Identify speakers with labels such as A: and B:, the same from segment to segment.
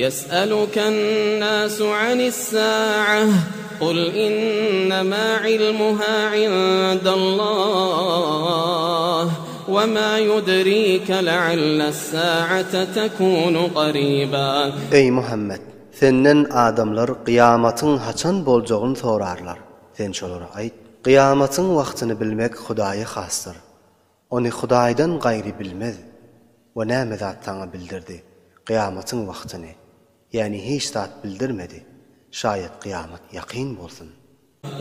A: يسألك الناس عن الساعة قل إنما علمها عند الله وما يدريك لعل الساعة تكون قريبا.
B: Ey Muhammed, senden adamlar kıyamatın haçan bolcağını sorarlar. Sen şolara ayt, kıyamatın vaxtını bilmek Hudaýa hasdır. Onu Hudaýdan gayri bilmez. Ve näme zat sana bildirdi kıyamatın vaxtını? Yani hiç zat bildirmedi. Şayet kıyamat yakin bolsun.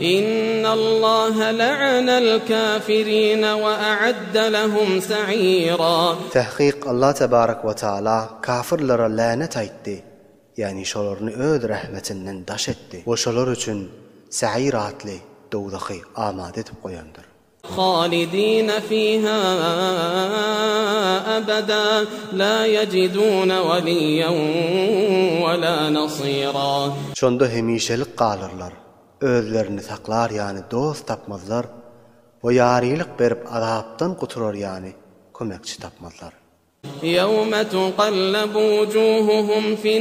A: İnna Allah la'anal kafirin ve a'adda lahum sa'ira.
B: Tahqiq Allah tebarek ve taala kafirlere lanet aytdy. Yani şolarını öz rahmetinden daş etdi. O şolar üçün sa'ir atlı dowdaky amade etip koyandır.
A: خالدين فيها أبدا لا يجدون وليا ولا نصيرا.
B: Şonda hemişelik qalırlar. Özlerini saklar yani dost tapmazlar. Ve yarilik berip azaptan kuturar yani kömekçi tapmazlar.
A: يوم تقلب وجوههم في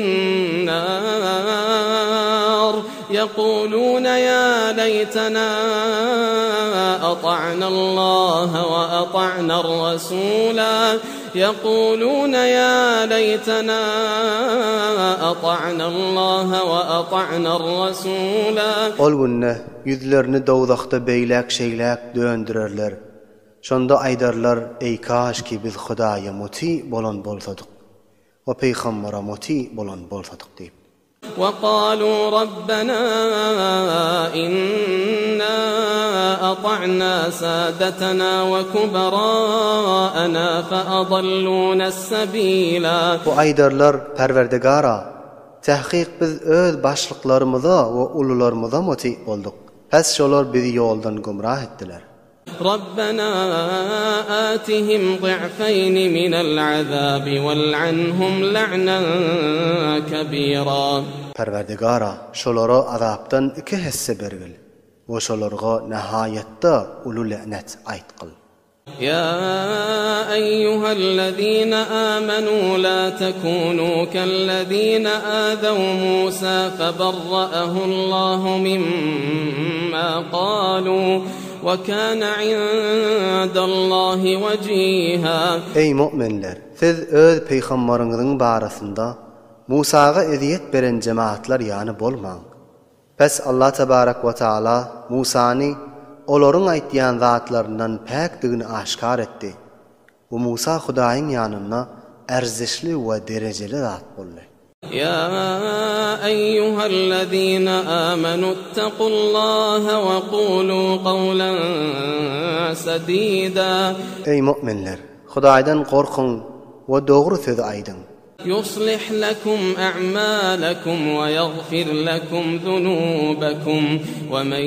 A: النار يقولون يا ليتنا أطعنا الله وأطعنا الرسولا يقولون يا ليتنا أطعنا الله وأطعنا الرسولا.
B: Ol günne yüzlerini dowdakda beýlek şeýlek döndürerler. Şonda aydarlar ey kaş ki biz Hudaýa muti bolan bolsadyk we peýgambera muti bolan bolsadyk diýip.
A: وقالوا ربنا إنا أطعنا سادتنا وكبراءنا فأضلونا السبيلا.
B: Bu aydarlar Perverdigara tahqiq biz öz başlıklarymyza we ulularymyza muti boldyk. Pes şolar bizi ýoldan gumrah etdiler.
A: ربنا آتهم ضعفين من العذاب والعنهم لعنا كبيرا.
B: Perverdigara şolara azapdan iki hisse bergil we şolarga nihayetde ulu lanet aytqıl.
A: يا أيها الذين آمنوا لا تكونوا كالذين آذوا موسى فبرأه الله مما قالوا وكان عند الله وجيها.
B: Ey müminler, siz öz peýgamberiňiziň barasynda Musaga eziyet beren cemaatlar ýany bolmaň. Pes Allah tebarek we taala Musany olaryň aýtýan zatlaryndan päkdigini aşkar etdi. Bu Musa Hudaýyň ýanyna erzişli we derejeli zat boldy.
A: يا أيها الذين آمنوا اتقوا الله وقولوا قولا سديدا.
B: Ey müminler, Hudaýdan korkun we dogry söz aýdyň.
A: يصلح لكم أعمالكم ويغفر لكم ذنوبكم ومن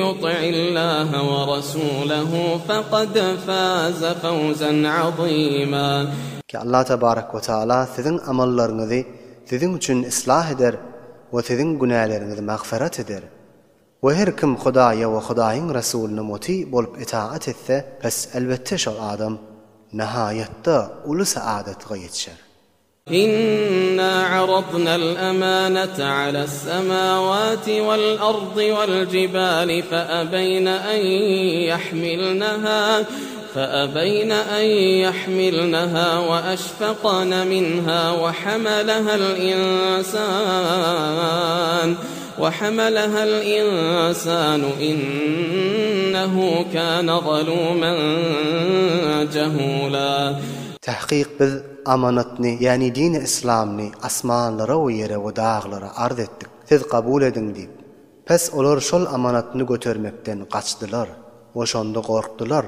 A: يطع الله ورسوله فقد فاز فوزا عظيما.
B: Ki Allah tebarek ve taala sizin amallarınızı sizin üçün islah eder ve sizin günahlarınızı mağfiret eder. Ve her kim Hudaýa ve Hudaýyň Rasuluna muti bolup itaat etse, pes elbette şol adam nihayetde ulu saadatga yetişer.
A: إنا عرضنا الأمانة على السماوات والأرض والجبال فأبين أن يحملنها وأشفقن منها وحملها الإنسان إنه كان ظلوما جهولا.
B: Tahqiq biz amanatni yani dini İslamni asmanlara we yere we dağlara arz etdik. Siz kabul edin diýip. Pes olar şol amanatny götermekden gaçdylar we şonda gorkdylar.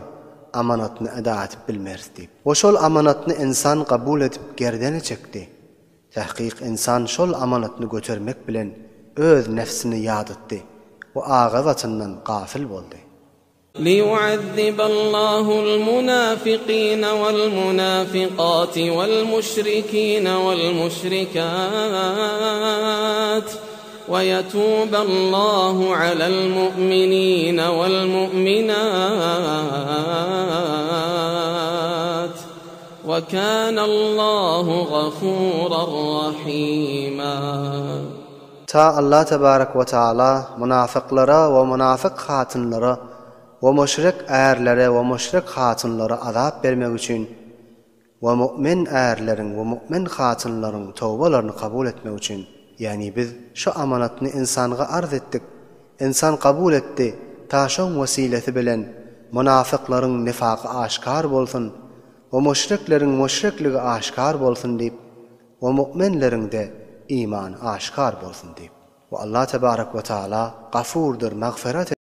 B: Amanatny eda etip bilmez diýip. We şol amanatny insan kabul edip gerdene çekdi. Tahqiq insan şol amanatny götermek bilen öz nefsini ýad etdi we agazatyndan gafil boldy.
A: ليعذب الله المنافقين والمنافقات والمشركين والمشركات ويتوب الله على المؤمنين والمؤمنات وكان الله غفورا رحيما.
B: Ta Allah tebarek ve taala münafıklara ve münafık hatınlara ve müşrik erlere ve müşrik hatınlara azap vermek için ve mümin erlerin ve mümin hatınların tövbelerini kabul etmek için, yani biz şu amanatını insana arz ettik. İnsan kabul etti. Ta şoň vesilesi bilen münafıkların nifakı aşkar bolsun ve müşriklerin müşrikligi aşkar bolsun deyip ve müminlerin de iman aşkar bolsun deyip. Ve Allah tebarek ve taala gafurdur, mağfiret